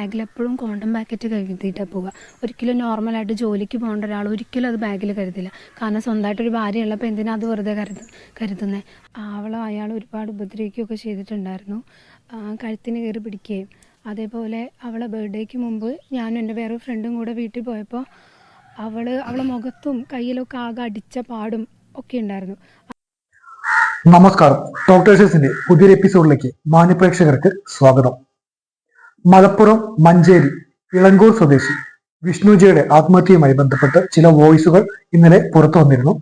ബാഗിൽ എപ്പോഴും condom packet കരുതിയിട്ടാണ് പോവുക. ഒരിക്കലും നോർമലായിട്ട് ജോലിക്ക് പോകേണ്ട ഒരാൾ ഒരിക്കലും അത് ബാഗിൽ കരുതില്ല. കാരണം സ്വന്തമായിട്ടൊരു ഭാര്യ ഉള്ളപ്പോൾ എന്തിനാ അത് വെറുതെ കരുതുന്നത്. അയാൾ ഒരുപാട് ഉപദ്രവിക്കുകയൊക്കെ ചെയ്തിട്ടുണ്ടായിരുന്നു. കഴുത്തിന് കയറി പിടിക്കുകയും അതേപോലെ അവളെ ബർത്ത്ഡേക്ക് മുമ്പ് ഞാനും എൻ്റെ വേറെ ഫ്രണ്ടും കൂടെ വീട്ടിൽ പോയപ്പോൾ അവളെ മുഖത്തും കയ്യിലൊക്കെ ആകെ അടിച്ച പാടും ഒക്കെ ഉണ്ടായിരുന്നു. നമസ്കാരം. ഡോക്ടേഴ്സിന്റെ പുതിയൊരു എപ്പിസോഡിലേക്ക് മാന്യപ്രേക്ഷകർക്ക് സ്വാഗതം. മലപ്പുറം മഞ്ചേരി ഇളങ്കൂർ സ്വദേശി വിഷ്ണുജിയുടെ ആത്മഹത്യയുമായി ബന്ധപ്പെട്ട് ചില വോയിസുകൾ ഇന്നലെ പുറത്തു വന്നിരുന്നു.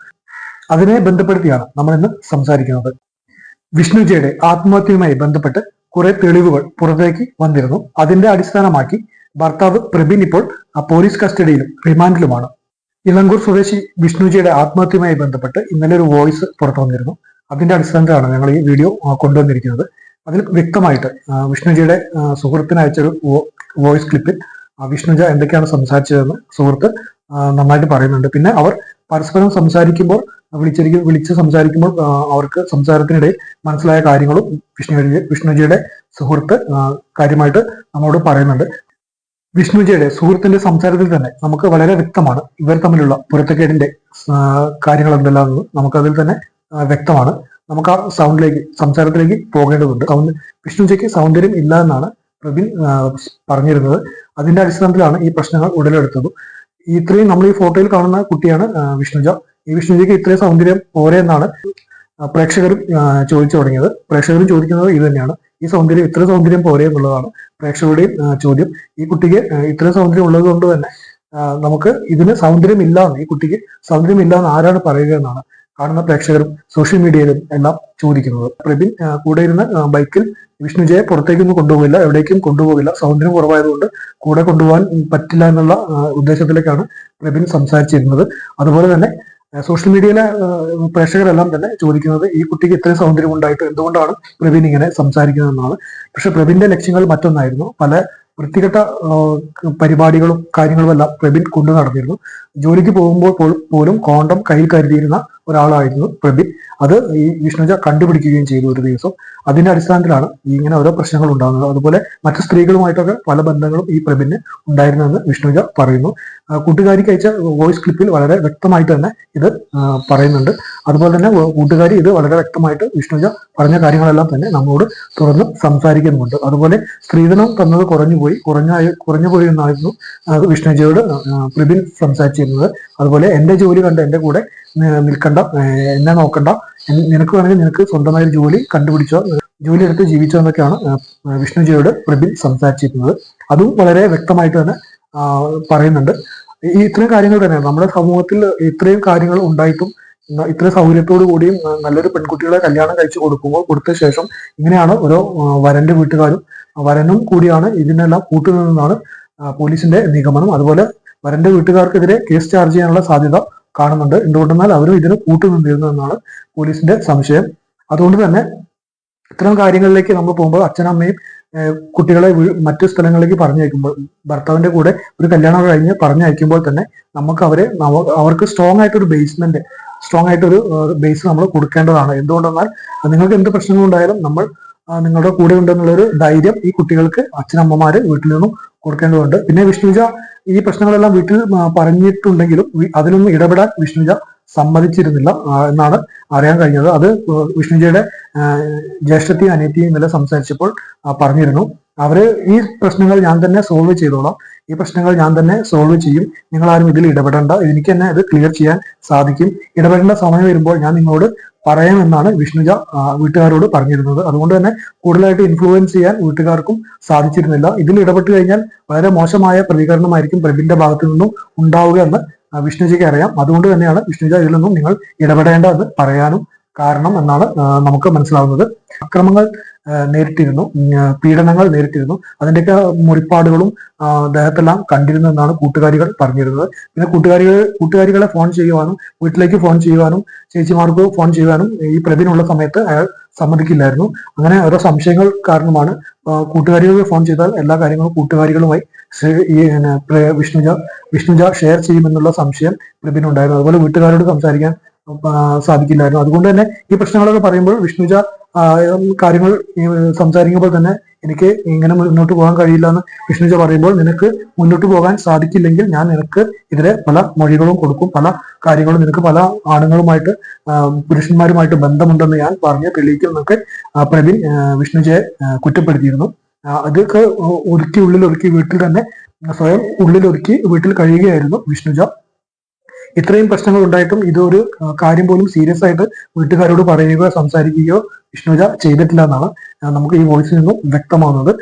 അതിനെ ബന്ധപ്പെടുത്തിയാണ് നമ്മൾ ഇന്ന് സംസാരിക്കുന്നത്. വിഷ്ണുജിയുടെ ആത്മഹത്യയുമായി ബന്ധപ്പെട്ട് കുറെ തെളിവുകൾ പുറത്തേക്ക് വന്നിരുന്നു. അതിന്റെ അടിസ്ഥാനമാക്കി ഭർത്താവ് പ്രബിൻ ഇപ്പോൾ പോലീസ് കസ്റ്റഡിയിലും റിമാൻഡിലുമാണ്. ഇളങ്കൂർ സ്വദേശി വിഷ്ണുജിയുടെ ആത്മഹത്യയുമായി ബന്ധപ്പെട്ട് ഇന്നലെ ഒരു വോയിസ് പുറത്തു വന്നിരുന്നു. അതിന്റെ അടിസ്ഥാനത്തിലാണ് ഞങ്ങൾ ഈ വീഡിയോ കൊണ്ടുവന്നിരിക്കുന്നത്. അതിൽ വ്യക്തമായിട്ട് വിഷ്ണുജിയുടെ സുഹൃത്തിന് അയച്ചൊരു വോയിസ് ക്ലിപ്പിൽ വിഷ്ണുജ എന്തൊക്കെയാണ് സംസാരിച്ചതെന്ന് സുഹൃത്ത് നന്നായിട്ട് പറയുന്നുണ്ട്. പിന്നെ അവർ പരസ്പരം സംസാരിക്കുമ്പോൾ വിളിച്ച് സംസാരിക്കുമ്പോൾ അവർക്ക് സംസാരത്തിനിടയിൽ മനസ്സിലായ കാര്യങ്ങളും വിഷ്ണുജിയുടെ സുഹൃത്ത് കാര്യമായിട്ട് നമ്മോട് പറയുന്നുണ്ട്. വിഷ്ണുജിയുടെ സുഹൃത്തിന്റെ സംസാരത്തിൽ തന്നെ നമുക്ക് വളരെ വ്യക്തമാണ് ഇവർ തമ്മിലുള്ള പൊരുത്തക്കേടിന്റെ കാര്യങ്ങൾ എന്തെല്ലാമെന്ന് നമുക്കതിൽ തന്നെ വ്യക്തമാണ്. നമുക്ക് ആ സംസാരത്തിലേക്ക് പോകേണ്ടതുണ്ട്. വിഷ്ണുജിക്ക് സൗന്ദര്യം ഇല്ല എന്നാണ് പ്രബിൻ പറഞ്ഞിരുന്നത്. അതിന്റെ അടിസ്ഥാനത്തിലാണ് ഈ പ്രശ്നങ്ങൾ ഉടലെടുത്തത്. ഇത്രയും നമ്മൾ ഈ ഫോട്ടോയിൽ കാണുന്ന കുട്ടിയാണ് വിഷ്ണുജ. ഈ വിഷ്ണുജിക്ക് ഇത്രയും സൗന്ദര്യം പോരെ എന്നാണ് പ്രേക്ഷകരും ചോദിച്ചു തുടങ്ങിയത്. പ്രേക്ഷകരും ചോദിക്കുന്നത് ഇത് തന്നെയാണ്. ഇത്ര സൗന്ദര്യം പോരെ എന്നുള്ളതാണ് പ്രേക്ഷകരുടെയും ചോദ്യം. ഈ കുട്ടിക്ക് ഇത്രയും സൗന്ദര്യം ഉള്ളത് കൊണ്ട് തന്നെ നമുക്ക് ഇതിന് സൗന്ദര്യം ഇല്ല എന്ന്, ഈ കുട്ടിക്ക് സൗന്ദര്യം ഇല്ല എന്ന് ആരാണ് പറയുക എന്നാണ് കാണുന്ന പ്രേക്ഷകരും സോഷ്യൽ മീഡിയയിലും എല്ലാം ചോദിക്കുന്നത്. പ്രബിൻ കൂടെ ഇരുന്ന് ബൈക്കിൽ വിഷ്ണുജയെ പുറത്തേക്കൊന്നും കൊണ്ടുപോകില്ല, എവിടേക്കും കൊണ്ടുപോകില്ല. സൗന്ദര്യം കുറവായതുകൊണ്ട് കൂടെ കൊണ്ടുപോകാൻ പറ്റില്ല എന്നുള്ള ഉദ്ദേശത്തിലേക്കാണ് പ്രബിൻ സംസാരിച്ചിരുന്നത്. അതുപോലെ തന്നെ സോഷ്യൽ മീഡിയയിലെ പ്രേക്ഷകരെല്ലാം തന്നെ ചോദിക്കുന്നത് ഈ കുട്ടിക്ക് ഇത്രയും സൗന്ദര്യം ഉണ്ടായിട്ട് എന്തുകൊണ്ടാണ് പ്രബിൻ ഇങ്ങനെ സംസാരിക്കുന്നതെന്നാണ്. പക്ഷെ പ്രബിന്റെ ലക്ഷ്യങ്ങൾ മറ്റൊന്നായിരുന്നു. പല വൃത്തികെട്ട പരിപാടികളും കാര്യങ്ങളും എല്ലാം പ്രബിൻ കൊണ്ടു നടന്നിരുന്നു. ജോലിക്ക് പോകുമ്പോൾ പോലും കോണ്ടം കയ്യിൽ കരുതിയിരുന്ന ഒരാളായിരുന്നു പ്രബിൻ. അത് ഈ വിഷ്ണുജ കണ്ടുപിടിക്കുകയും ചെയ്തു ഒരു ദിവസം. അതിന്റെ അടിസ്ഥാനത്തിലാണ് ഇങ്ങനെ ഓരോ പ്രശ്നങ്ങൾ ഉണ്ടാകുന്നത്. അതുപോലെ മറ്റു സ്ത്രീകളുമായിട്ടൊക്കെ പല ബന്ധങ്ങളും ഈ പ്രബിന് ഉണ്ടായിരുന്നെന്ന് വിഷ്ണുജ പറയുന്നു. കൂട്ടുകാരിക്ക് അയച്ച വോയിസ് ക്ലിപ്പിൽ വളരെ വ്യക്തമായിട്ട് തന്നെ ഇത് പറയുന്നുണ്ട്. അതുപോലെ തന്നെ കൂട്ടുകാരി ഇത് വളരെ വ്യക്തമായിട്ട് വിഷ്ണുജ പറഞ്ഞ കാര്യങ്ങളെല്ലാം തന്നെ നമ്മളോട് തുറന്ന് സംസാരിക്കുന്നുണ്ട്. അതുപോലെ സ്ത്രീധനം തന്നത് കുറഞ്ഞു പോയി എന്നായിരുന്നു വിഷ്ണുജയോട് പ്രബിൻ സംസാരിച്ചിരുന്നത്. അതുപോലെ എന്റെ ജോലി കണ്ട് എന്റെ കൂടെ നിൽക്കണ്ട, എന്നെ നോക്കണ്ട, നിനക്ക് വേണമെങ്കിൽ നിനക്ക് സ്വന്തമായ ഒരു ജോലി കണ്ടുപിടിച്ചോ, ജോലി എടുത്ത് ജീവിച്ചോ എന്നൊക്കെയാണ് വിഷ്ണുജിയോട് പ്രബിൻ സംസാരിച്ചിരുന്നത്. അതും വളരെ വ്യക്തമായിട്ട് തന്നെ പറയുന്നുണ്ട്. ഇത്രയും കാര്യങ്ങൾ തന്നെയാണ് നമ്മുടെ സമൂഹത്തിൽ ഇത്രയും കാര്യങ്ങൾ ഉണ്ടായിട്ടും ഇത്രയും സൗകര്യത്തോടു കൂടിയും നല്ലൊരു പെൺകുട്ടികളെ കല്യാണം കഴിച്ചു കൊടുത്ത ശേഷം ഇങ്ങനെയാണ് ഓരോ വരന്റെ വീട്ടുകാരും വരനും കൂടിയാണ് ഇതിനെല്ലാം കൂട്ടുനിന്നാണ് പോലീസിന്റെ നിഗമനം. അതുപോലെ വരന്റെ വീട്ടുകാർക്കെതിരെ കേസ് ചാർജ് ചെയ്യാനുള്ള സാധ്യത കാണുന്നുണ്ട്. എന്തുകൊണ്ടെന്നാൽ അവരും ഇതിന് കൂട്ടുനിന്നിരുന്നു എന്നാണ് പോലീസിന്റെ സംശയം. അതുകൊണ്ട് തന്നെ ഇത്തരം കാര്യങ്ങളിലേക്ക് നമ്മൾ പോകുമ്പോൾ അച്ഛനമ്മയും കുട്ടികളെ മറ്റു സ്ഥലങ്ങളിലേക്ക് പറഞ്ഞയക്കുമ്പോൾ, ഭർത്താവിന്റെ കൂടെ ഒരു കല്യാണം കഴിഞ്ഞ് പറഞ്ഞയക്കുമ്പോൾ തന്നെ നമുക്ക് അവർക്ക് സ്ട്രോങ് ആയിട്ടൊരു ബേസ് നമ്മൾ കൊടുക്കേണ്ടതാണ്. എന്തുകൊണ്ടെന്നാൽ നിങ്ങൾക്ക് എന്ത് പ്രശ്നങ്ങളുണ്ടായാലും നമ്മൾ നിങ്ങളുടെ കൂടെ ഉണ്ടെന്നുള്ളൊരു ധൈര്യം ഈ കുട്ടികൾക്ക് അച്ഛനമ്മമാര് വീട്ടിൽ നിന്നും കൊടുക്കേണ്ടതുണ്ട്. പിന്നെ വിഷ്ണുജ ഈ പ്രശ്നങ്ങളെല്ലാം വീട്ടിൽ പറഞ്ഞിട്ടുണ്ടെങ്കിലും അതിലൊന്നും ഇടപെടാൻ വിഷ്ണുജ സമ്മതിച്ചിരുന്നില്ല എന്നാണ് അറിയാൻ കഴിഞ്ഞത്. അത് വിഷ്ണുജയുടെ ജ്യേഷ്ഠത്തെയും അനിയത്തിയും ഇന്നലെ സംസാരിച്ചപ്പോൾ പറഞ്ഞിരുന്നു. അവര് ഈ പ്രശ്നങ്ങൾ ഞാൻ തന്നെ സോൾവ് ചെയ്തോളാം, ഈ പ്രശ്നങ്ങൾ ഞാൻ തന്നെ സോൾവ് ചെയ്യും, നിങ്ങൾ ആരും ഇതിൽ ഇടപെടേണ്ട, എനിക്ക് തന്നെ ഇത് ക്ലിയർ ചെയ്യാൻ സാധിക്കും, ഇടപെടേണ്ട സമയം വരുമ്പോൾ ഞാൻ നിങ്ങളോട് പറയാമെന്നാണ് വിഷ്ണുജ വീട്ടുകാരോട് പറഞ്ഞിരുന്നത്. അതുകൊണ്ട് തന്നെ കൂടുതലായിട്ട് ഇൻഫ്ലുവൻസ് ചെയ്യാൻ വീട്ടുകാർക്കും സാധിച്ചിരുന്നില്ല. ഇതിൽ ഇടപെട്ട് കഴിഞ്ഞാൽ വളരെ മോശമായ പ്രതികരണമായിരിക്കും പ്രബിന്റെ ഭാഗത്തു നിന്നും ഉണ്ടാവുക എന്ന് വിഷ്ണുജിക്ക് അറിയാം. അതുകൊണ്ട് തന്നെയാണ് വിഷ്ണുജ ഇതിൽ നിന്നും നിങ്ങൾ ഇടപെടേണ്ട എന്ന് പറയാനും കാരണം എന്നാണ് നമുക്ക് മനസ്സിലാവുന്നത്. അക്രമങ്ങൾ നേരിട്ടിരുന്നു, പീഡനങ്ങൾ നേരിട്ടിരുന്നു, അതിന്റെയൊക്കെ മുറിപ്പാടുകളും ദേഹത്തെല്ലാം കണ്ടിരുന്നു എന്നാണ് കൂട്ടുകാരികൾ പറഞ്ഞിരുന്നത്. പിന്നെ കൂട്ടുകാരികളെ ഫോൺ ചെയ്യുവാനും വീട്ടിലേക്ക് ഫോൺ ചെയ്യുവാനും ചേച്ചിമാർക്ക് ഫോൺ ചെയ്യുവാനും ഈ പ്രബിനുള്ള സമയത്ത് അയാൾ സമ്മതിക്കില്ലായിരുന്നു. അങ്ങനെ ഓരോ സംശയങ്ങൾ കാരണമാണ് കൂട്ടുകാരികൾ ഫോൺ ചെയ്താൽ എല്ലാ കാര്യങ്ങളും കൂട്ടുകാരികളുമായി വിഷ്ണുജ ഷെയർ ചെയ്യുമെന്നുള്ള സംശയം പ്രബിനുണ്ടായിരുന്നു. അതുപോലെ വീട്ടുകാരോട് സംസാരിക്കാൻ സാധിക്കില്ലായിരുന്നു. അതുകൊണ്ട് തന്നെ ഈ പ്രശ്നങ്ങളൊക്കെ പറയുമ്പോൾ വിഷ്ണുജ കാര്യങ്ങൾ സംസാരിക്കുമ്പോൾ തന്നെ എനിക്ക് ഇങ്ങനെ മുന്നോട്ട് പോകാൻ കഴിയില്ല എന്ന് വിഷ്ണുജ പറയുമ്പോൾ, നിനക്ക് മുന്നോട്ട് പോകാൻ സാധിക്കില്ലെങ്കിൽ ഞാൻ നിനക്ക് ഇതിലെ പല മൊഴികളും കൊടുക്കും, പല കാര്യങ്ങളും നിനക്ക് പല ആണുങ്ങളുമായിട്ട് പുരുഷന്മാരുമായിട്ട് ബന്ധമുണ്ടെന്ന് ഞാൻ പറഞ്ഞ് തെളിയിക്കുന്നൊക്കെ പ്രവീൺ വിഷ്ണുജയെ കുറ്റപ്പെടുത്തിയിരുന്നു. അതൊക്കെ ഒതുക്കി വീട്ടിൽ തന്നെ സ്വയം ഉള്ളിലൊതുക്കി വീട്ടിൽ കഴിയുകയായിരുന്നു വിഷ്ണുജ. ഇത്രയും പ്രശ്നങ്ങൾ ഉണ്ടായിട്ടും ഇതൊരു കാര്യം പോലും സീരിയസ് ആയിട്ട് വീട്ടുകാരോട് പറയുകയോ സംസാരിക്കുകയോ വിഷ്ണുജ ചെയ്തിട്ടില്ല എന്നാണ് നമുക്ക് ഈ വോയിസിൽ നിന്നും വ്യക്തമാവുന്നത്.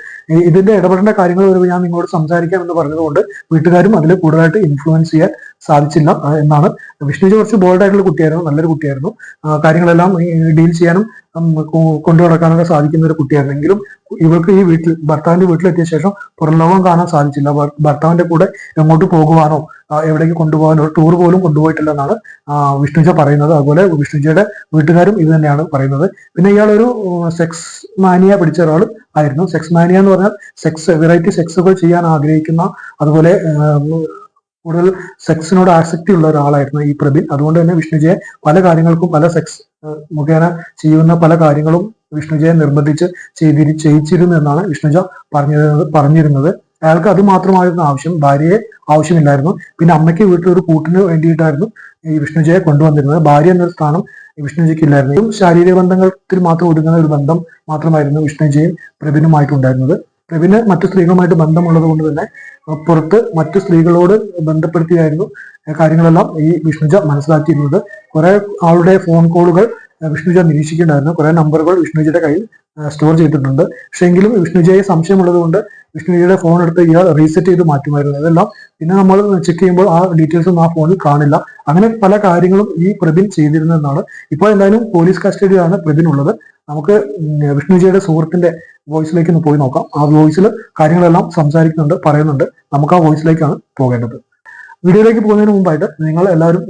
ഇതിന്റെ ഇടപെടേണ്ട കാര്യങ്ങൾ വരുമ്പോൾ ഞാൻ നിങ്ങളോട് സംസാരിക്കാം എന്ന് പറഞ്ഞതുകൊണ്ട് വീട്ടുകാരും അതിൽ കൂടുതലായിട്ട് ഇൻഫ്ലുവൻസ് ചെയ്യാൻ സാധിച്ചില്ല എന്നാണ്. വിഷ്ണുജ കുറച്ച് ബോൾഡ് ആയിട്ടുള്ള കുട്ടിയായിരുന്നു, നല്ലൊരു കുട്ടിയായിരുന്നു, കാര്യങ്ങളെല്ലാം ഡീൽ ചെയ്യാനും കൊണ്ടു നടക്കാനൊക്കെ സാധിക്കുന്ന ഒരു കുട്ടിയായിരുന്നു. എങ്കിലും ഇവർക്ക് ഈ ഭർത്താവിന്റെ വീട്ടിലെത്തിയ ശേഷം പുറം ലോകം കാണാൻ സാധിച്ചില്ല. ഭർത്താവിന്റെ കൂടെ എങ്ങോട്ട് പോകുവാനോ എവിടേക്ക് കൊണ്ടുപോകാനോ ടൂർ പോലും കൊണ്ടുപോയിട്ടില്ല എന്നാണ് വിഷ്ണുജ പറയുന്നത്. അതുപോലെ വിഷ്ണുജയുടെ വീട്ടുകാരും ഇത് തന്നെയാണ് പറയുന്നത്. പിന്നെ ഇയാളൊരു സെക്സ് മാനിയ പിടിച്ച ഒരാൾ ആയിരുന്നു. സെക്സ് മാനിയ എന്ന് പറഞ്ഞാൽ വെറൈറ്റി സെക്സുകൾ ചെയ്യാൻ ആഗ്രഹിക്കുന്ന, അതുപോലെ കൂടുതൽ സെക്സിനോട് ആസക്തി ഉള്ള ഒരാളായിരുന്നു ഈ പ്രബിൻ. അതുകൊണ്ട് തന്നെ വിഷ്ണുജയെ പല കാര്യങ്ങൾക്കും, പല സെക്സ് മുഖേന ചെയ്യുന്ന പല കാര്യങ്ങളും വിഷ്ണുജയെ നിർബന്ധിച്ച് ചെയ്യിച്ചിരുന്നു എന്നാണ് വിഷ്ണുജ പറഞ്ഞിരുന്നത്. അയാൾക്ക് അത് മാത്രമായിരുന്നു ആവശ്യം, ഭാര്യയെ ആവശ്യമില്ലായിരുന്നു. പിന്നെ അമ്മയ്ക്ക് വീട്ടിലൊരു കൂട്ടിന് വേണ്ടിയിട്ടായിരുന്നു ഈ വിഷ്ണുജയെ കൊണ്ടുവന്നിരുന്നത്. ഭാര്യ എന്നൊരു സ്ഥാനം വിഷ്ണുജയ്ക്ക് ഇല്ലായിരുന്നു. ശാരീരിക ബന്ധത്തിൽ മാത്രം ഒതുങ്ങുന്ന ഒരു ബന്ധം മാത്രമായിരുന്നു വിഷ്ണുജയും പ്രബിനുമായിട്ടുണ്ടായിരുന്നത്. പ്രബിന് മറ്റു സ്ത്രീകളുമായിട്ട് ബന്ധമുള്ളത് കൊണ്ട് തന്നെ പുറത്ത് മറ്റു സ്ത്രീകളോട് ബന്ധപ്പെടുത്തിയായിരുന്നു കാര്യങ്ങളെല്ലാം ഈ വിഷ്ണുജ മനസ്സിലാക്കിയിരുന്നത്. കുറെ ആളുടെ ഫോൺ കോളുകൾ വിഷ്ണുജ നിരീക്ഷിക്കേണ്ടായിരുന്നു. കുറെ നമ്പറുകൾ വിഷ്ണുജയുടെ കയ്യിൽ സ്റ്റോർ ചെയ്തിട്ടുണ്ട്. പക്ഷെ എങ്കിലും വിഷ്ണുജയെ സംശയമുള്ളത് കൊണ്ട് വിഷ്ണുജയുടെ ഫോൺ എടുത്ത് ഇയാൾ റീസെറ്റ് ചെയ്ത് മാറ്റുമായിരുന്നു. അതെല്ലാം പിന്നെ നമ്മൾ ചെക്ക് ചെയ്യുമ്പോൾ ആ ഡീറ്റെയിൽസ് ഒന്നും ആ ഫോണിൽ കാണില്ല. അങ്ങനെ പല കാര്യങ്ങളും ഈ പ്രബിൻ ചെയ്തിരുന്നതെന്നാണ്. ഇപ്പോൾ എന്തായാലും പോലീസ് കസ്റ്റഡിയിലാണ് പ്രബിൻ ഉള്ളത്. നമുക്ക് വിഷ്ണുജയുടെ സുഹൃത്തിന്റെ വോയിസിലേക്ക് ഒന്ന് പോയി നോക്കാം. ആ വോയിസിൽ കാര്യങ്ങളെല്ലാം സംസാരിക്കുന്നുണ്ട്, പറയുന്നുണ്ട്. നമുക്ക് ആ വോയിസിലേക്കാണ് പോകേണ്ടത്. വീഡിയോയിലേക്ക് പോകുന്നതിന് മുമ്പായിട്ട് നിങ്ങൾ എല്ലാവരും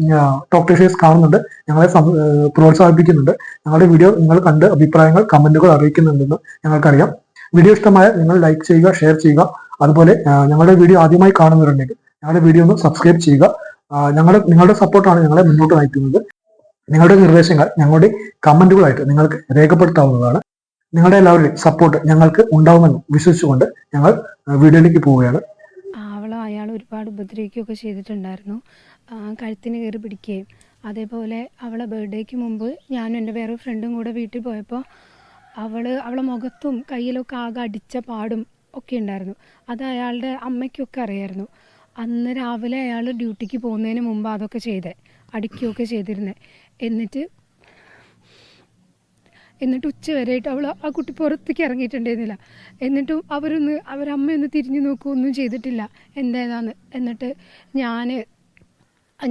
ടോക്ക് ഷേഴ്സ് കാണുന്നുണ്ട്, ഞങ്ങളെ പ്രോത്സാഹിപ്പിക്കുന്നുണ്ട്. ഞങ്ങളുടെ വീഡിയോ നിങ്ങൾ കണ്ട് അഭിപ്രായങ്ങൾ കമന്റുകൾ അറിയിക്കുന്നുണ്ടെന്ന് ഞങ്ങൾക്കറിയാം. വീഡിയോ ഇഷ്ടമായ നിങ്ങൾ ലൈക്ക് ചെയ്യുക, ഷെയർ ചെയ്യുക. അതുപോലെ ഞങ്ങളുടെ വീഡിയോ ആദ്യമായി കാണുന്നവരുണ്ടെങ്കിൽ ഞങ്ങളുടെ വീഡിയോ ഒന്ന് സബ്സ്ക്രൈബ് ചെയ്യുക. നിങ്ങളുടെ സപ്പോർട്ടാണ് ഞങ്ങളെ മുന്നോട്ട് നയിക്കുന്നത്. നിങ്ങളുടെ നിർദ്ദേശങ്ങൾ ഞങ്ങളുടെ കമന്റുകളായിട്ട് നിങ്ങൾക്ക് രേഖപ്പെടുത്താവുന്നതാണ്. നിങ്ങളുടെ എല്ലാവരുടെയും സപ്പോർട്ട് ഞങ്ങൾക്ക് ഉണ്ടാവുമെന്ന് വിശ്വസിച്ചുകൊണ്ട് ഞങ്ങൾ വീഡിയോയിലേക്ക് പോവുകയാണ്. അയാൾ ഒരുപാട് ഉപദ്രവിക്കുകയൊക്കെ ചെയ്തിട്ടുണ്ടായിരുന്നു. കഴുത്തിന് കയറി പിടിക്കുകയും, അതേപോലെ അവളെ ബർത്ത്ഡേക്ക് മുമ്പ് ഞാനും എൻ്റെ വേറെ ഫ്രണ്ടും കൂടെ വീട്ടിൽ പോയപ്പോൾ അവളെ മുഖത്തും കയ്യിലൊക്കെ ആകെ അടിച്ച പാടും ഒക്കെ ഉണ്ടായിരുന്നു. അത് അയാളുടെ അമ്മയ്ക്കൊക്കെ അറിയായിരുന്നു. അന്ന് രാവിലെ അയാൾ ഡ്യൂട്ടിക്ക് പോകുന്നതിന് മുമ്പ് അതൊക്കെ അടിക്കുകയൊക്കെ ചെയ്തിരുന്നത്. എന്നിട്ട് ഉച്ച വരെയായിട്ട് ആ കുട്ടി പുറത്തേക്ക് ഇറങ്ങിയിട്ടുണ്ടായിരുന്നില്ല. എന്നിട്ടും അവരമ്മയൊന്ന് തിരിഞ്ഞു നോക്കുകയൊന്നും ചെയ്തിട്ടില്ല എന്താന്ന്. എന്നിട്ട്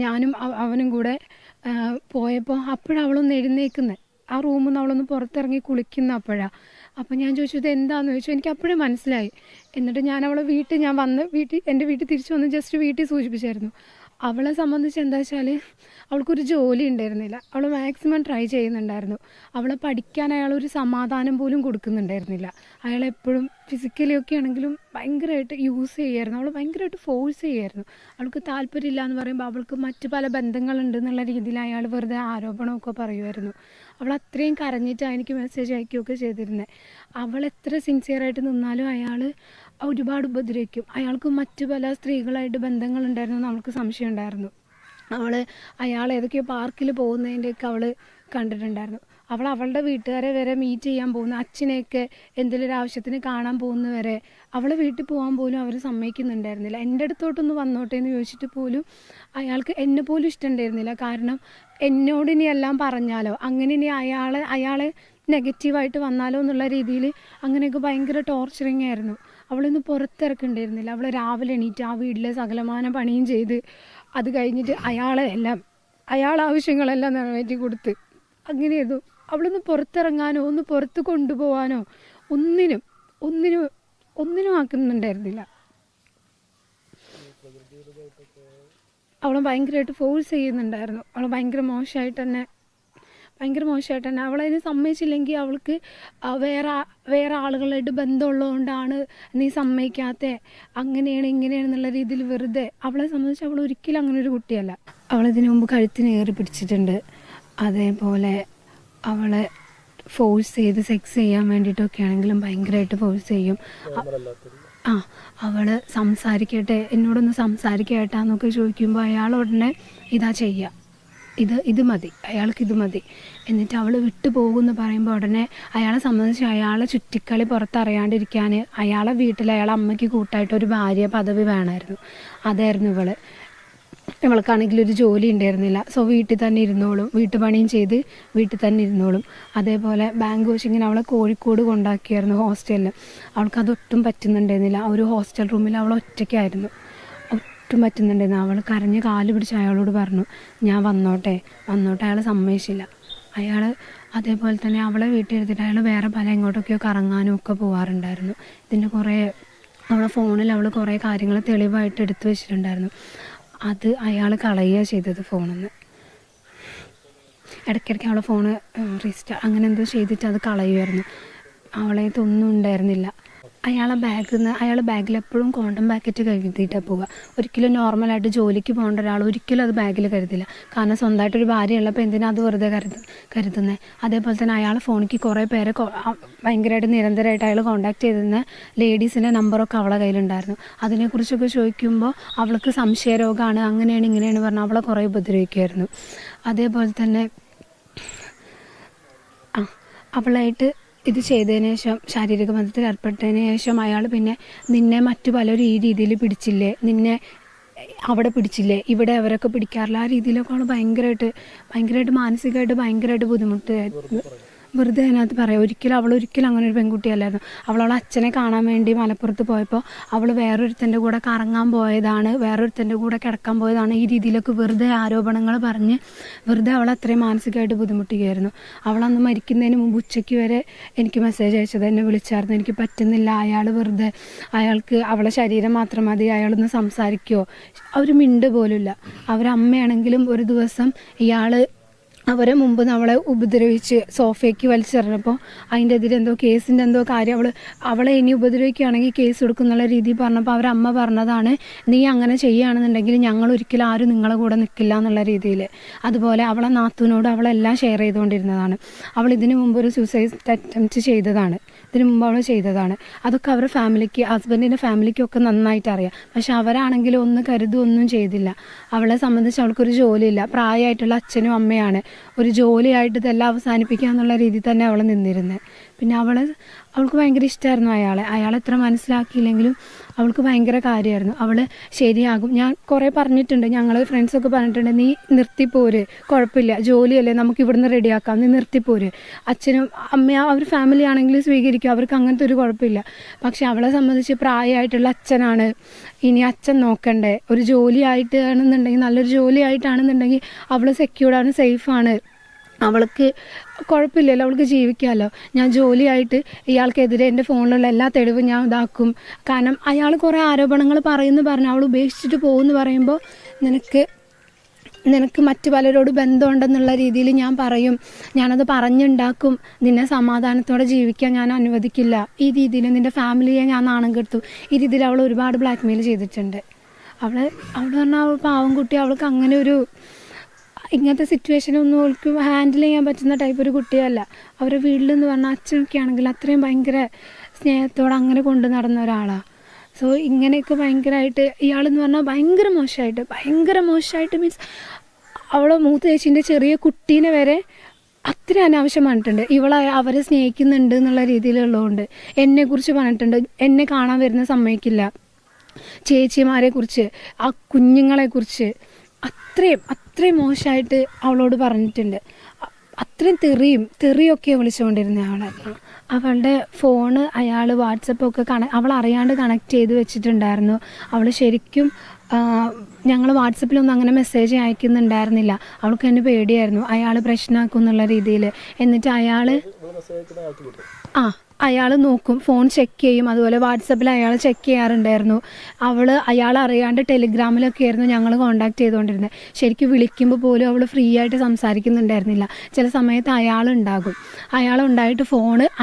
ഞാനും അവനും കൂടെ പോയപ്പോൾ അപ്പോഴവളൊന്ന് എഴുന്നേക്കുന്നത്, ആ റൂമിൽ നിന്ന് അവളൊന്ന് പുറത്തിറങ്ങി കുളിക്കുന്ന അപ്പോഴാണ്. അപ്പം ഞാൻ ചോദിച്ചു ഇത് എന്താണെന്ന് ചോദിച്ചു. എനിക്ക് അപ്പോഴേ മനസ്സിലായി. എന്നിട്ട് ഞാൻ അവളെ എൻ്റെ വീട്ടിൽ തിരിച്ചു വന്ന് ജസ്റ്റ് വീട്ടിൽ സൂചിപ്പിച്ചായിരുന്നു. അവളെ സംബന്ധിച്ച് എന്താ വെച്ചാൽ അവൾക്കൊരു ജോലി ഉണ്ടായിരുന്നില്ല. അവൾ മാക്സിമം ട്രൈ ചെയ്യുന്നുണ്ടായിരുന്നു. അവളെ പഠിക്കാൻ അയാളൊരു സമാധാനം പോലും കൊടുക്കുന്നുണ്ടായിരുന്നില്ല. അയാളെപ്പോഴും ഫിസിക്കലി ഒക്കെ ആണെങ്കിലും ഭയങ്കരമായിട്ട് യൂസ് ചെയ്യുമായിരുന്നു. അവൾ ഭയങ്കരമായിട്ട് ഫോഴ്സ് ചെയ്യുമായിരുന്നു. അവൾക്ക് താല്പര്യമില്ല എന്ന് പറയുമ്പോൾ അവൾക്ക് മറ്റു പല ബന്ധങ്ങളുണ്ട് എന്നുള്ള രീതിയിൽ അയാൾ വെറുതെ ആരോപണമൊക്കെ പറയുമായിരുന്നു. അവൾ അത്രയും കരഞ്ഞിട്ടാണ് എനിക്ക് മെസ്സേജ് അയക്കുകയൊക്കെ ചെയ്തിരുന്നത്. അവൾ എത്ര സിൻസിയറായിട്ട് നിന്നാലും അയാൾ ഒരുപാട് ഉപദ്രവിക്കും. അയാൾക്ക് മറ്റു പല സ്ത്രീകളായിട്ട് ബന്ധങ്ങളുണ്ടായിരുന്നു എന്ന് അവൾക്ക് സംശയം ഉണ്ടായിരുന്നു. അയാൾ ഏതൊക്കെയോ പാർക്കിൽ പോകുന്നതിൻ്റെയൊക്കെ അവൾ കണ്ടിട്ടുണ്ടായിരുന്നു. അവളുടെ വീട്ടുകാരെ വരെ മീറ്റ് ചെയ്യാൻ പോകുന്ന, അച്ഛനെയൊക്കെ എന്തെങ്കിലും ഒരു ആവശ്യത്തിന് കാണാൻ പോകുന്നവരെ അവളെ വീട്ടിൽ പോകാൻ പോലും അവർ സമ്മതിക്കുന്നുണ്ടായിരുന്നില്ല. എൻ്റെ അടുത്തോട്ടൊന്ന് വന്നോട്ടെ എന്ന് ചോദിച്ചിട്ട് പോലും അയാൾക്ക് എന്നെ പോലും ഇഷ്ടമുണ്ടായിരുന്നില്ല. കാരണം എന്നോട് ഇനി എല്ലാം പറഞ്ഞാലോ, അങ്ങനെ ഇനി അയാളെ നെഗറ്റീവായിട്ട് വന്നാലോ എന്നുള്ള രീതിയിൽ അങ്ങനെയൊക്കെ ഭയങ്കര ടോർച്ചറിങ് ആയിരുന്നു. അവളൊന്ന് പുറത്തിറക്കുന്നുണ്ടായിരുന്നില്ല. അവൾ രാവിലെ എണീറ്റ് ആ വീട്ടിലെ സകലമാന പണിയും ചെയ്ത് അത് കഴിഞ്ഞിട്ട് അയാളെ ആവശ്യങ്ങളെല്ലാം നിറവേറ്റി കൊടുത്ത് അങ്ങനെയായിരുന്നു. അവളൊന്ന് പുറത്തിറങ്ങാനോ ഒന്ന് പുറത്ത് കൊണ്ടുപോകാനോ ഒന്നിനും ആക്കുന്നുണ്ടായിരുന്നില്ല. അവളെ ഭയങ്കരമായിട്ട് ഫോഴ്സ് ചെയ്യുന്നുണ്ടായിരുന്നു. അവൾ ഭയങ്കര മോശമായിട്ട് തന്നെ അവളതിന് സമ്മതിച്ചില്ലെങ്കിൽ അവൾക്ക് വേറെ ആളുകളായിട്ട് ബന്ധമുള്ളതുകൊണ്ടാണ് നീ സമ്മതിക്കാത്ത, അങ്ങനെയാണ് ഇങ്ങനെയാണെന്നുള്ള രീതിയിൽ വെറുതെ. അവളെ സംബന്ധിച്ച് അവൾ ഒരിക്കലും അങ്ങനെ ഒരു കുട്ടിയല്ല. അവളിതിനു മുമ്പ് കഴുത്തിന് കയറി പിടിച്ചിട്ടുണ്ട്. അതേപോലെ അവളെ ഫോഴ്സ് ചെയ്ത് സെക്സ് ചെയ്യാൻ വേണ്ടിയിട്ടൊക്കെ ആണെങ്കിലും ഭയങ്കരമായിട്ട് ഫോഴ്സ് ചെയ്യും. അവൾ സംസാരിക്കട്ടെ, എന്നോടൊന്ന് സംസാരിക്കട്ടാന്നൊക്കെ ചോദിക്കുമ്പോൾ അയാൾ ഉടനെ ഇതാ ചെയ്യുക, ഇത് മതി, അയാൾക്കിത് മതി. എന്നിട്ട് അവൾ വിട്ടു പോകുമെന്ന് പറയുമ്പോൾ ഉടനെ അയാളെ സംബന്ധിച്ച് അയാളെ ചുറ്റിക്കളി പുറത്തറിയാണ്ടിരിക്കാൻ അയാളെ വീട്ടിൽ അയാളെ അമ്മയ്ക്ക് കൂട്ടായിട്ട് ഒരു ഭാര്യ പദവി വേണമായിരുന്നു. അതായിരുന്നു ഇവൾക്കാണെങ്കിൽ ഒരു ജോലി ഉണ്ടായിരുന്നില്ല. സോ വീട്ടിൽ തന്നെ ഇരുന്നോളും, വീട്ടുപണിയും ചെയ്ത് വീട്ടിൽ തന്നെ ഇരുന്നോളും. അതേപോലെ ബാങ്ക് കോച്ചിങ്ങിന് അവളെ കോഴിക്കോട് കൊണ്ടാക്കിയായിരുന്നു ഹോസ്റ്റലിൽ. അവൾക്കതൊട്ടും പറ്റുന്നുണ്ടായിരുന്നില്ല. ആ ഒരു ഹോസ്റ്റൽ റൂമിൽ അവൾ ഒറ്റയ്ക്കായിരുന്നു, ഒട്ടും പറ്റുന്നുണ്ടായിരുന്നു. അവൾ കരഞ്ഞ് കാല് പിടിച്ച് അയാളോട് പറഞ്ഞു ഞാൻ വന്നോട്ടെ. അയാൾ സമ്മതിച്ചില്ല. അയാൾ അതേപോലെ തന്നെ അവളെ വീട്ടിൽ എടുത്തിട്ട് അയാൾ വേറെ പല എങ്ങോട്ടൊക്കെയോ കറങ്ങാനും ഒക്കെ പോകാറുണ്ടായിരുന്നു. ഇതിൻ്റെ കുറേ അവളെ ഫോണിൽ അവൾ കുറേ കാര്യങ്ങൾ തെളിവായിട്ട് എടുത്തു വെച്ചിട്ടുണ്ടായിരുന്നു. അത് അയാൾ കളയുക ചെയ്തത് ഫോണിൽ നിന്ന്. ഇടയ്ക്കിടയ്ക്ക് അവളെ ഫോണ് റീസ്റ്റാർട്ട് അങ്ങനെ എന്തോ ചെയ്തിട്ട് അത് കളയുമായിരുന്നു. അവളേതൊന്നും ഉണ്ടായിരുന്നില്ല. അയാൾ ബാഗിൽ എപ്പോഴും കോണ്ടം പാക്കറ്റ് കരുതിയിട്ടാണ് പോവുക. ഒരിക്കലും നോർമലായിട്ട് ജോലിക്ക് പോകേണ്ട ഒരാൾ ഒരിക്കലും അത് ബാഗിൽ കരുതില്ല. കാരണം സ്വന്തമായിട്ടൊരു ഭാര്യ ഉള്ളപ്പോൾ എന്തിനാ അത് വെറുതെ കരുതുന്നത്. അതേപോലെ തന്നെ അയാൾ ഫോണിലേക്ക് കുറേ പേരെ ഭയങ്കരമായിട്ട് നിരന്തരമായിട്ട് അയാൾ കോൺടാക്ട് ചെയ്തിരുന്ന ലേഡീസിൻ്റെ നമ്പറൊക്കെ അവളെ കയ്യിലുണ്ടായിരുന്നു. അതിനെക്കുറിച്ചൊക്കെ ചോദിക്കുമ്പോൾ അവൾക്ക് സംശയരോഗമാണ്, അങ്ങനെയാണ് ഇങ്ങനെയാണ് പറഞ്ഞാൽ അവളെ കുറേ ഉപദ്രവിക്കുമായിരുന്നു. അതേപോലെ തന്നെ അവളായിട്ട് ഇത് ചെയ്തതിന് ശേഷം, ശാരീരിക ബന്ധത്തിൽ ഏർപ്പെട്ടതിന് ശേഷം അയാൾ പിന്നെ നിന്നെ മറ്റു പലരും ഈ രീതിയിൽ പിടിച്ചില്ലേ, നിന്നെ അവിടെ പിടിച്ചില്ലേ, ഇവിടെ അവരൊക്കെ പിടിക്കാറില്ല, ആ രീതിയിലൊക്കെ അവൾ ഭയങ്കരമായിട്ട് മാനസികമായിട്ട് ഭയങ്കരമായിട്ട് ബുദ്ധിമുട്ടായിരുന്നു. വെറുതെ അതിനകത്ത് പറയാം. അവളൊരിക്കലും അങ്ങനെ ഒരു പെൺകുട്ടിയല്ലായിരുന്നു. അവളവളെ അച്ഛനെ കാണാൻ വേണ്ടി മലപ്പുറത്ത് പോയപ്പോൾ അവൾ വേറൊരുത്തൻ്റെ കൂടെ കറങ്ങാൻ പോയതാണ്, വേറൊരുത്തൻ്റെ കൂടെ കിടക്കാൻ പോയതാണ്, ഈ രീതിയിലൊക്കെ വെറുതെ ആരോപണങ്ങൾ പറഞ്ഞ് വെറുതെ അവൾ അത്രയും മാനസികമായിട്ട് ബുദ്ധിമുട്ടുകയായിരുന്നു. അവളന്ന് മരിക്കുന്നതിന് മുമ്പ് ഉച്ചയ്ക്ക് വരെ എനിക്ക് മെസ്സേജ് അയച്ചത്, എന്നെ വിളിച്ചായിരുന്നു, എനിക്ക് പറ്റുന്നില്ല, അയാൾക്ക് അവളെ ശരീരം മാത്രം മതി, അയാളൊന്ന് സംസാരിക്കുമോ. അവർ മിണ്ട് പോലുമില്ല. അവരമ്മയാണെങ്കിലും ഒരു ദിവസം അവരെ മുമ്പ് നമ്മളെ ഉപദ്രവിച്ച് സോഫയ്ക്ക് വലിച്ചെറിഞ്ഞപ്പോൾ അതിൻ്റെ എതിരെ കേസിൻ്റെ കാര്യം അവളെ ഇനി ഉപദ്രവിക്കുകയാണെങ്കിൽ കേസ് കൊടുക്കുന്നുള്ള രീതിയിൽ പറഞ്ഞപ്പോൾ അവരമ്മ പറഞ്ഞതാണ്, നീ അങ്ങനെ ചെയ്യുകയാണെന്നുണ്ടെങ്കിൽ ഞങ്ങൾ ഒരിക്കലും ആരും നിങ്ങളെ കൂടെ നിൽക്കില്ല എന്നുള്ള രീതിയിൽ. അതുപോലെ അവളെ നാത്തൂനോട് അവളെല്ലാം ഷെയർ ചെയ്തുകൊണ്ടിരുന്നതാണ്. അവൾ ഇതിനു മുമ്പ് ഒരു സൂസൈഡ് അറ്റംപ്റ്റ് ചെയ്തതാണ്. അതൊക്കെ അവരുടെ ഫാമിലിക്ക്, ഹസ്ബൻഡിൻ്റെ ഫാമിലിക്കൊക്കെ നന്നായിട്ട് അറിയാം. പക്ഷെ അവരാണെങ്കിലും ഒന്നും ചെയ്തില്ല. അവളെ സംബന്ധിച്ച് അവൾക്കൊരു ജോലിയില്ല, പ്രായമായിട്ടുള്ള അച്ഛനും അമ്മയാണ്. ഒരു ജോലിയായിട്ട് ഇതെല്ലാം അവസാനിപ്പിക്കുക എന്നുള്ള രീതിയിൽ തന്നെ അവൾ നിന്നിരുന്നത്. പിന്നെ അവൾക്ക് ഭയങ്കര ഇഷ്ടമായിരുന്നു അയാളെ എത്ര മനസ്സിലാക്കിയില്ലെങ്കിലും അവൾക്ക് ഭയങ്കര കാര്യമായിരുന്നു. അവൾ ശരിയാകും, ഞാൻ കുറേ പറഞ്ഞിട്ടുണ്ട്, ഞങ്ങൾ ഫ്രണ്ട്സൊക്കെ പറഞ്ഞിട്ടുണ്ട്, നീ നിർത്തിപ്പോര്, കുഴപ്പമില്ല, ജോലിയല്ലേ, നമുക്ക് ഇവിടുന്ന് റെഡിയാക്കാം, നീ നിർത്തിപ്പോര്, അച്ഛനും അമ്മയും അവർ ഫാമിലി ആണെങ്കിൽ സ്വീകരിക്കും, അവർക്ക് അങ്ങനത്തെ ഒരു കുഴപ്പമില്ല. പക്ഷെ അവളെ സംബന്ധിച്ച് പ്രായമായിട്ടുള്ള അച്ഛനാണ്, ഇനി അച്ഛൻ നോക്കണ്ടേ, ഒരു ജോലിയായിട്ടാണെന്നുണ്ടെങ്കിൽ, നല്ലൊരു ജോലിയായിട്ടാണെന്നുണ്ടെങ്കിൽ അവൾ സെക്യൂർഡാണ്, സേഫാണ്, അവൾക്ക് കുഴപ്പമില്ലല്ലോ, അവൾക്ക് ജീവിക്കാമല്ലോ. ഞാൻ ജോലിയായിട്ട് ഇയാൾക്കെതിരെ എൻ്റെ ഫോണിലുള്ള എല്ലാ തെളിവും ഞാൻ ഇതാക്കും. കാരണം അയാൾ കുറേ ആരോപണങ്ങൾ പറഞ്ഞു അവൾ ഉപേക്ഷിച്ചിട്ട് പോകുമെന്ന് പറയുമ്പോൾ നിനക്ക് മറ്റു പലരോട് ബന്ധമുണ്ടെന്നുള്ള രീതിയിൽ ഞാൻ പറയും, ഞാനത് പറഞ്ഞുണ്ടാക്കും, നിന്നെ സമാധാനത്തോടെ ജീവിക്കാൻ ഞാൻ അനുവദിക്കില്ല, ഈ രീതിയിൽ നിൻ്റെ ഫാമിലിയെ ഞാൻ നാണം കെടുത്തു, ഈ രീതിയിൽ അവൾ ഒരുപാട് ബ്ലാക്ക് മെയിൽ ചെയ്തിട്ടുണ്ട്. അവൾ പറഞ്ഞാൽ അവൾ പാവം കുട്ടി, അവൾക്ക് അങ്ങനെ ഇങ്ങനത്തെ സിറ്റുവേഷനൊന്നും അവൾക്ക് ഹാൻഡിൽ ചെയ്യാൻ പറ്റുന്ന ടൈപ്പ് ഒരു കുട്ടിയല്ല. അവരുടെ വീട്ടിലെന്ന് പറഞ്ഞാൽ അച്ഛനൊക്കെ ആണെങ്കിൽ അത്രയും ഭയങ്കര സ്നേഹത്തോടെ അങ്ങനെ കൊണ്ടു നടന്ന ഒരാളാണ്. സോ ഇങ്ങനെയൊക്കെ ഭയങ്കരമായിട്ട് ഇയാളെന്ന് പറഞ്ഞാൽ ഭയങ്കര മോശമായിട്ട് മീൻസ് അവളെ മൂത്ത ചേച്ചീൻ്റെ ചെറിയ കുട്ടീനെ വരെ അത്ര അനാവശ്യം പറഞ്ഞിട്ടുണ്ട്. അവരെ സ്നേഹിക്കുന്നുണ്ട് എന്നുള്ള രീതിയിലുള്ളതുകൊണ്ട് എന്നെക്കുറിച്ച് പറഞ്ഞിട്ടുണ്ട്, എന്നെ കാണാൻ വരുന്ന സമ്മതിക്കില്ല, ചേച്ചിമാരെക്കുറിച്ച്, ആ കുഞ്ഞുങ്ങളെക്കുറിച്ച് അത്രയും മോശമായിട്ട് അവളോട് പറഞ്ഞിട്ടുണ്ട്. അത്രയും തെറിയൊക്കെ വിളിച്ചുകൊണ്ടിരുന്ന അവളുടെ ഫോണ് അയാൾ വാട്സപ്പൊക്കെ അവൾ അറിയാണ്ട് കണക്ട് ചെയ്ത് വെച്ചിട്ടുണ്ടായിരുന്നു. അവൾ ശരിക്കും ഞങ്ങൾ വാട്സപ്പിലൊന്നും അങ്ങനെ മെസ്സേജ് അയക്കുന്നുണ്ടായിരുന്നില്ല. അവൾക്ക് എന്നെ പേടിയായിരുന്നു, അയാൾ പ്രശ്നമാക്കും എന്നുള്ള രീതിയിൽ. എന്നിട്ട് അയാൾ നോക്കും, ഫോൺ ചെക്ക് ചെയ്യും, അതുപോലെ വാട്സപ്പിൽ അയാൾ ചെക്ക് ചെയ്യാറുണ്ടായിരുന്നു. അയാൾ അറിയാണ്ട് ടെലിഗ്രാമിലൊക്കെ ആയിരുന്നു ഞങ്ങൾ കോൺടാക്ട് ചെയ്തുകൊണ്ടിരുന്നത്. ശരിക്കും വിളിക്കുമ്പോൾ പോലും അവൾ ഫ്രീ ആയിട്ട് സംസാരിക്കുന്നുണ്ടായിരുന്നില്ല. ചില സമയത്ത് അയാളുണ്ടായിട്ട്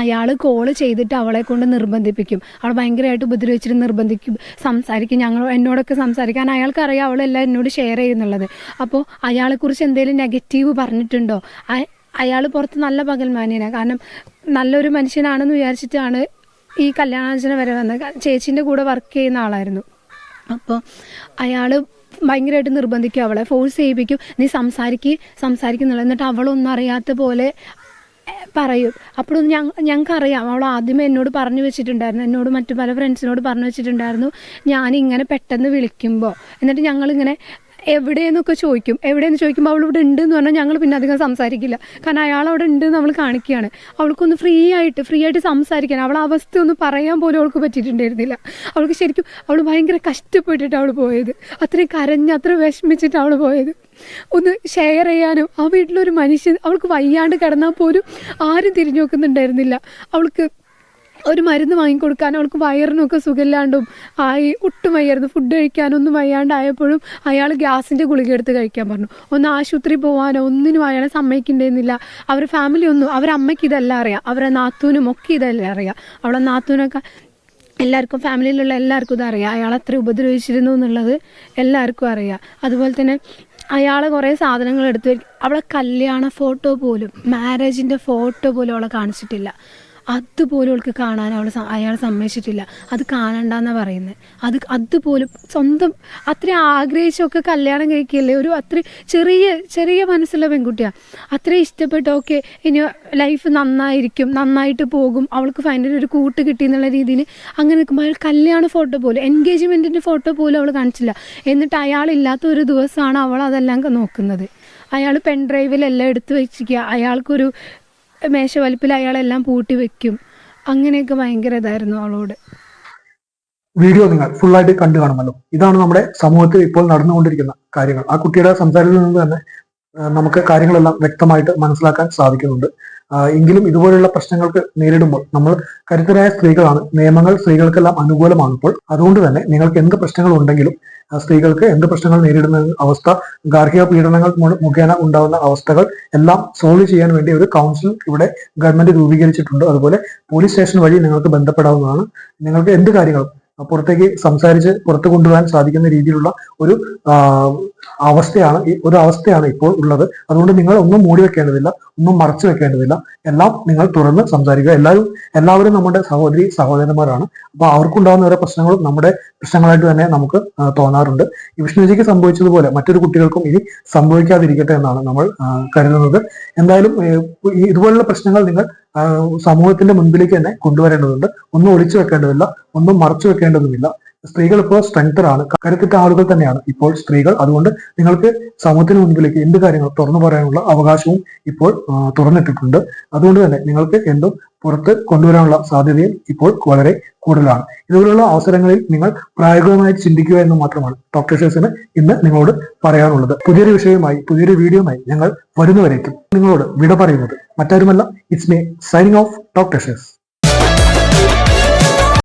അയാൾ കോള് ചെയ്തിട്ട് അവളെ കൊണ്ട് നിർബന്ധിപ്പിക്കും. അവൾ ഭയങ്കരമായിട്ട് ഉപദ്രവിച്ചിട്ട് നിർബന്ധിക്കും, സംസാരിക്കും, എന്നോടൊക്കെ സംസാരിക്കാൻ. അയാൾക്കറിയാം അവളെല്ലാം എന്നോട് ഷെയർ ചെയ്യുന്നുള്ളത്. അപ്പോൾ അയാളെക്കുറിച്ച് എന്തെങ്കിലും നെഗറ്റീവ് പറഞ്ഞിട്ടുണ്ടോ, അയാൾ പുറത്ത് നല്ല പകൽമാന്യനാണ്. കാരണം നല്ലൊരു മനുഷ്യനാണെന്ന് വിചാരിച്ചിട്ടാണ് ഈ കല്യാണാലോചന വരെ വന്നത്. ചേച്ചീൻ്റെ കൂടെ വർക്ക് ചെയ്യുന്ന ആളായിരുന്നു. അപ്പോൾ അയാൾ ഭയങ്കരമായിട്ട് നിർബന്ധിക്കും, അവളെ ഫോഴ്സ് ചെയ്യിപ്പിക്കും, നീ സംസാരിക്കുന്നുള്ളൂ. എന്നിട്ട് അവളൊന്നും അറിയാത്ത പോലെ പറയും. അപ്പോഴൊന്നും ഞങ്ങൾക്കറിയാം, അവൾ ആദ്യമേ എന്നോട് പറഞ്ഞു വെച്ചിട്ടുണ്ടായിരുന്നു, എന്നോട് മറ്റു പല ഫ്രണ്ട്സിനോട് പറഞ്ഞു വെച്ചിട്ടുണ്ടായിരുന്നു, ഞാനിങ്ങനെ പെട്ടെന്ന് വിളിക്കുമ്പോൾ. എന്നിട്ട് ഞങ്ങളിങ്ങനെ എവിടെയെന്നൊക്കെ ചോദിക്കും. എവിടെയെന്ന് ചോദിക്കുമ്പോൾ അവൾ ഇവിടെ ഉണ്ട് എന്ന് പറഞ്ഞാൽ ഞങ്ങൾ പിന്നെ അധികം സംസാരിക്കില്ല. കാരണം അയാൾ അവിടെ ഉണ്ട് എന്ന് നമ്മൾ കാണിക്കുകയാണ്. അവൾക്കൊന്ന് ഫ്രീ ആയിട്ട് സംസാരിക്കാൻ, അവളെ അവസ്ഥ ഒന്ന് പറയാൻ പോലും അവൾക്ക് പറ്റിയിട്ടുണ്ടായിരുന്നില്ല. അവൾക്ക് ശരിക്കും അവൾ ഭയങ്കര കഷ്ടപ്പെട്ടിട്ട് അവൾ പോയത്, അത്രയും കരഞ്ഞ് അത്ര വിഷമിച്ചിട്ട് അവൾ പോയത്. ഒന്ന് ഷെയർ ചെയ്യാനും ആ വീട്ടിലൊരു മനുഷ്യൻ, അവൾക്ക് വയ്യാണ്ട് കിടന്നാൽ പോലും ആരും തിരിഞ്ഞു നോക്കുന്നുണ്ടായിരുന്നില്ല. അവൾക്ക് ഒരു മരുന്ന് വാങ്ങിക്കൊടുക്കാൻ, അവൾക്ക് വയറിനൊക്കെ സുഖമില്ലാണ്ടും ഒട്ടും വയ്യായിരുന്നു. ഫുഡ് കഴിക്കാനൊന്നും വയ്യാണ്ടായപ്പോഴും അയാൾ ഗ്യാസിൻ്റെ ഗുളിക എടുത്ത് കഴിക്കാൻ പറഞ്ഞു. ഒന്ന് ആശുപത്രി പോകാനോ ഒന്നിനും അയാളെ സമ്മതിക്കേണ്ടിയിരുന്നില്ല. അവരുടെ ഫാമിലി ഒന്നും, അവരുടെ അമ്മയ്ക്ക് ഇതെല്ലാം അറിയാം, അവരുടെ നാത്തൂനും ഒക്കെ ഇതെല്ലാം അറിയാം. അവളെ നാത്തൂനൊക്കെ എല്ലാവർക്കും, ഫാമിലിയിലുള്ള എല്ലാവർക്കും ഇതറിയാം, അയാൾ അത്ര ഉപദ്രവിച്ചിരുന്നു എന്നുള്ളത് എല്ലാവർക്കും അറിയാം. അതുപോലെ തന്നെ അയാൾ കുറേ സാധനങ്ങൾ എടുത്ത് അവളെ കല്യാണ ഫോട്ടോ പോലും, മാരേജിൻ്റെ ഫോട്ടോ പോലും അവളെ കാണിച്ചിട്ടില്ല. അതുപോലും അവൾക്ക് കാണാൻ അയാൾ സമ്മതിച്ചിട്ടില്ല. അത് കാണണ്ടെന്നാണ് പറയുന്നത്. അതുപോലും സ്വന്തം അത്രയും ആഗ്രഹിച്ചൊക്കെ കല്യാണം കഴിക്കുകയല്ലേ, ഒരു അത്ര ചെറിയ മനസ്സുള്ള പെൺകുട്ടിയാണ്. അത്രയും ഇഷ്ടപ്പെട്ട് ഓക്കെ ഇനി ലൈഫ് നന്നായിട്ട് പോകും, അവൾക്ക് ഫൈനലി ഒരു കൂട്ട് കിട്ടി എന്നുള്ള രീതിയിൽ അങ്ങനെ നിൽക്കുമ്പോൾ അയാൾ കല്യാണ ഫോട്ടോ പോലും, എൻഗേജ്മെൻറ്റിൻ്റെ ഫോട്ടോ പോലും അവൾ കാണിച്ചില്ല. എന്നിട്ട് അയാളില്ലാത്ത ഒരു ദിവസമാണ് അവൾ അതെല്ലാം നോക്കുന്നത്. അയാൾ പെൻഡ്രൈവിലെല്ലാം എടുത്ത് വെച്ചിരിക്കുക, അയാൾക്കൊരു മേശവലിപ്പിൽ അയാളെല്ലാം പൂട്ടി വെക്കും. അങ്ങനെയൊക്കെ ഭയങ്കര ഇതായിരുന്നു അവളോട്. വീഡിയോ നിങ്ങൾ ഫുള്ളായിട്ട് കണ്ടു കാണുമല്ലോ. ഇതാണ് നമ്മുടെ സമൂഹത്തിൽ ഇപ്പോൾ നടന്നുകൊണ്ടിരിക്കുന്ന കാര്യങ്ങൾ. ആ കുട്ടിയുടെ സംസാരത്തിൽ നിന്ന് തന്നെ നമുക്ക് കാര്യങ്ങളെല്ലാം വ്യക്തമായിട്ട് മനസ്സിലാക്കാൻ സാധിക്കുന്നുണ്ട്. എങ്കിലും ഇതുപോലുള്ള പ്രശ്നങ്ങൾക്ക് നേരിടുമ്പോൾ നമ്മൾ കരുത്തരായ സ്ത്രീകളാണ്, നിയമങ്ങൾ സ്ത്രീകൾക്കെല്ലാം അനുകൂലമാണ്. ഇപ്പോൾ അതുകൊണ്ട് തന്നെ നിങ്ങൾക്ക് എന്ത് പ്രശ്നങ്ങൾ ഉണ്ടെങ്കിലും, സ്ത്രീകൾക്ക് എന്ത് പ്രശ്നങ്ങൾ നേരിടുന്ന അവസ്ഥ, ഗാർഹിക പീഡനങ്ങൾ മുഖേന ഉണ്ടാകുന്ന അവസ്ഥകൾ എല്ലാം സോൾവ് ചെയ്യാൻ വേണ്ടി ഒരു കൗൺസിൽ ഇവിടെ ഗവൺമെന്റ് രൂപീകരിച്ചിട്ടുണ്ട്. അതുപോലെ പോലീസ് സ്റ്റേഷൻ വഴി നിങ്ങൾക്ക് ബന്ധപ്പെടാവുന്നതാണ്. നിങ്ങൾക്ക് എന്ത് കാര്യങ്ങളും പുറത്തേക്ക് സംസാരിച്ച് പുറത്തു കൊണ്ടുവരാൻ സാധിക്കുന്ന രീതിയിലുള്ള ഒരു അവസ്ഥയാണ് ഇപ്പോൾ ഉള്ളത്. അതുകൊണ്ട് നിങ്ങൾ ഒന്നും മൂടി വെക്കേണ്ടതില്ല, ഒന്നും മറച്ചു വെക്കേണ്ടതില്ല, എല്ലാം നിങ്ങൾ തുറന്ന് സംസാരിക്കുക. എല്ലാവരും നമ്മുടെ സഹോദരന്മാരാണ്. അപ്പൊ അവർക്കുണ്ടാകുന്ന ഓരോ പ്രശ്നങ്ങളും നമ്മുടെ പ്രശ്നങ്ങളായിട്ട് തന്നെ നമുക്ക് തോന്നാറുണ്ട്. ഈ വിഷ്ണുജിക്ക് സംഭവിച്ചതുപോലെ മറ്റൊരു കുട്ടികൾക്കും ഇനി സംഭവിക്കാതിരിക്കട്ടെ എന്നാണ് നമ്മൾ കരുതുന്നത്. എന്തായാലും ഇതുപോലുള്ള പ്രശ്നങ്ങൾ നിങ്ങൾ സമൂഹത്തിന്റെ മുൻപിലേക്ക് തന്നെ കൊണ്ടുവരേണ്ടതുണ്ട്. ഒന്നും ഒളിച്ചു വെക്കേണ്ടതില്ല, ഒന്നും മറച്ചു വെക്കേണ്ടതുമില്ല. സ്ത്രീകൾ ഇപ്പോൾ സ്ട്രെങ്തറാണ്, കരുത്തുറ്റ ആളുകൾ തന്നെയാണ് ഇപ്പോൾ സ്ത്രീകൾ. അതുകൊണ്ട് നിങ്ങൾക്ക് സമൂഹത്തിന് മുൻപിലേക്ക് എന്ത് കാര്യങ്ങൾ തുറന്നു പറയാനുള്ള അവകാശവും ഇപ്പോൾ തുറന്നിട്ടിട്ടുണ്ട്. അതുകൊണ്ട് തന്നെ നിങ്ങൾക്ക് എന്തും പുറത്ത് കൊണ്ടുവരാനുള്ള സാധ്യതയും ഇപ്പോൾ വളരെ കൂടുതലാണ്. ഇതുപോലുള്ള അവസരങ്ങളിൽ നിങ്ങൾ പ്രായോഗികമായിട്ട് ചിന്തിക്കുക എന്ന് മാത്രമാണ് ഡോക്ടർ ഷേഴ്സിന് ഇന്ന് നിങ്ങളോട് പറയാനുള്ളത്. പുതിയൊരു വിഷയവുമായി, പുതിയൊരു വീഡിയോയുമായി ഞങ്ങൾ വരുന്നവരേക്കും നിങ്ങളോട് വിട പറയുന്നത് മറ്റാരുമല്ല, it's me signing off doctor ഷേഴ്സ്.